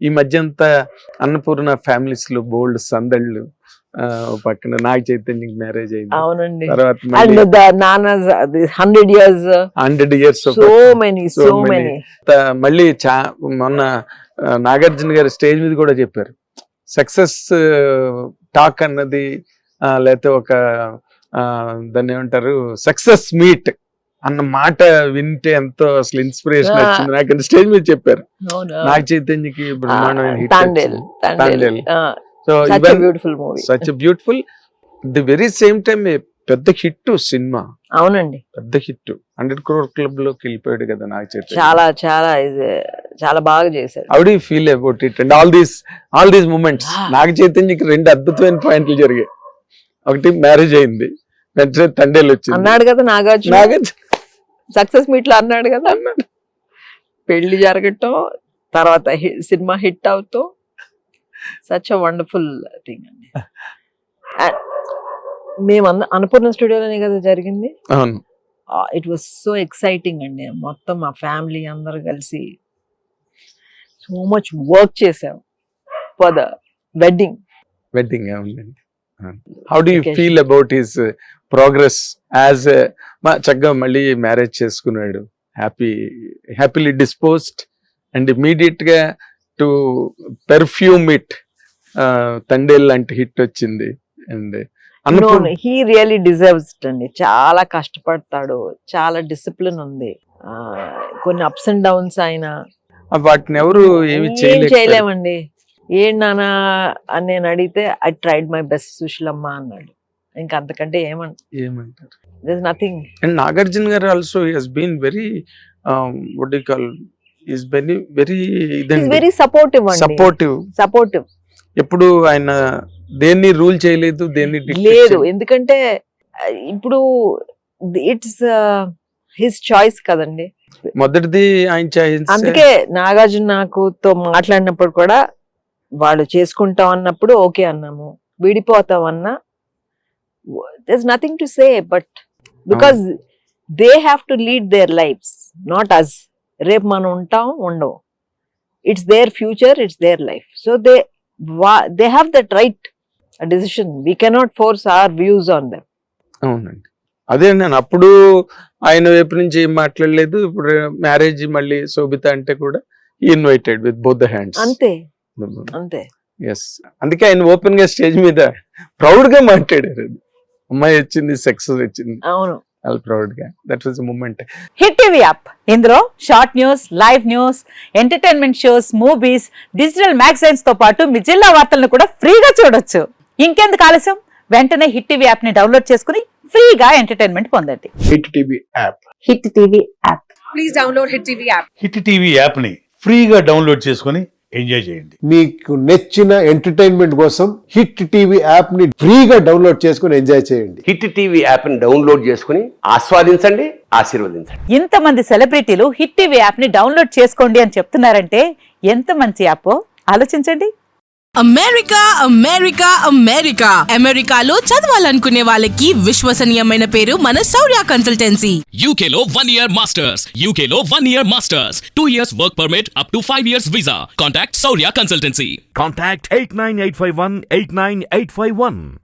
ఈ మధ్య అంతా అన్నపూర్ణ ఫ్యామిలీస్ లో బోల్డ్ సందళ్ళు, పక్కన నాగ చైతన్యకి మ్యారేజ్ అయింది. అవునండి. తర్వాత And the Nana's 100 years. 100 years So many. మళ్ళీ మొన్న నాగార్జున గారు స్టేజ్ మీద కూడా చెప్పారు, సక్సెస్ టాక్ అన్నది లేకపోతే ఒక దాన్ని ఏమంటారు సక్సెస్ మీట్ అన్న మాట వింటే ఎంతో అసలు ఇన్స్పిరేషన్ వచ్చింది నాకు. స్టేజ్ మీద చెప్పారు నాగ చైతన్యకి బ్రహ్మాండమైన hit Thandel. So such beautiful the very same time పెద్ద హిట్ సినిమా. అవునండి, పెద్ద హిట్. 100 crore క్లబ్ లోకి వెళ్ళిపోయాడు కదా నాగ చైతన్య. చాలా బాగా చేశారు. How do you feel about it and all these moments? Naga చైతన్యకి 2 అద్భుతమైన పాయింట్లు జరిగాయి. ఒకటి మ్యారేజ్ అయింది, వెంటనే తండేలు వచ్చింది అన్నాడు కదా నాగార్జున. సక్సెస్ మీట్ లో అన్నాడు కదా, పెళ్లి జరగటం, తర్వాత సినిమా హిట్ అవుతూ, సచ్ అ వండర్ఫుల్ థింగ్ అండి. మేము అన్నపూర్ణ స్టూడియోలోనే కదా జరిగింది. ఇట్ వాస్ సో ఎక్సైటింగ్ అండి. మొత్తం మా ఫ్యామిలీ అందరు కలిసి సో మచ్ వర్క్ చేసాం for the wedding. How do you feel about his progress as చక్కగా మళ్ళీ మ్యారేజ్ చేసుకున్నాడు, హ్యాపీలీ డిస్పోజ్డ్ అండ్ ఇమీడియట్ గా టు పెర్ఫ్యూమ్ ఇట్, తండేల్ లాంటి హిట్ వచ్చింది. And he really deserves it అండి. చాలా కష్టపడతాడు, చాలా డిసిప్లిన్ ఉంది. కొన్ని అప్స్ అండ్ డౌన్స్ అయినా వాటిని ఎవరు ఏమి చేయలేమండి. ఏం నానా అని నేను అడిగితే I tried my best Sushilamma అన్నాడు. ఇంకా అంతకంటే ఏమంటారు? there's nothing. And Nagarjuna garu also he has been very what do you call, is very supportive. ఎప్పుడు ఆయన దేన్ని రూల్ చేయలేదు, దేన్ని లేదు. ఎందుకంటే ఇప్పుడు ఇట్స్ హిస్ చాయిస్ కదండి. మొదటిది ఆయన చాయిస్. అందుకే నాగార్జున నాకుతో మాట్లాడినప్పుడు కూడా వాళ్ళు చేసుకుంటాం అన్నప్పుడు ఓకే అన్నాము, విడిపోతాం అన్నా there's nothing to say, but because they have to lead their lives, not us. రేపు మనం ఉంటాం ఉండవు, it's their future, it's their life, so they have that right decision. We cannot force our views on them. అవునండి, అదే నేను అప్పుడు ఆయన వైపు నుంచి ఏం మాట్లాడలేదు. ఇప్పుడు మ్యారేజ్ మళ్ళీ శోభిత అంటే కూడా invited with both the hands. అంతే. ఎస్, అందుకే ఆయన ఓపెన్ గా స్టేజ్ మీద ప్రౌడ్ గా మాట్లాడారు. అమ్మాయి వచ్చింది, సక్సెస్ వచ్చింది. అవును, ప్రౌడ్ గా. That was the moment. Hit TV app, ఇందులో short news, live news, entertainment shows, movies, digital magazines తో పాటు మీ జిల్లా వార్తలను కూడా ఫ్రీగా చూడొచ్చు. ఇంకెందుకు ఆలస్యం, వెంటనే హిట్ టీవీ యాప్ ని డౌన్లోడ్ చేసుకుని ఫ్రీగా ఎంటర్టైన్మెంట్ పొందండి. Hit TV app. Hit TV app. Please download hit TV app. Hit TV app ని ఫ్రీగా డౌన్లోడ్ చేసుకుని ఎంజాయ్ చేయండి. మీకు నచ్చిన ఎంటర్టైన్మెంట్ కోసం హిట్ టీవీ యాప్ ని ఫ్రీగా డౌన్లోడ్ చేసుకుని ఎంజాయ్ చేయండి. హిట్ టీవీ యాప్ ని డౌన్లోడ్ చేసుకుని ఆస్వాదించండి, ఆశీర్వదించండి. ఇంతమంది సెలబ్రిటీలు హిట్ టీవీ యాప్ ని డౌన్లోడ్ చేసుకోండి అని చెప్తున్నారంటే ఎంత మంచి యాప్ ఆలోచించండి. అమెరికాలో చదవాలనుకునే వాళ్ళకి విశ్వసనీయమైన పేరు మన శౌర్య కన్సల్టెన్సీ. UK లో 1 year masters, UK లో 1 year masters, 2 years work permit up to 5 years visa. Contact Saurya Consultancy. Contact 89851 89851.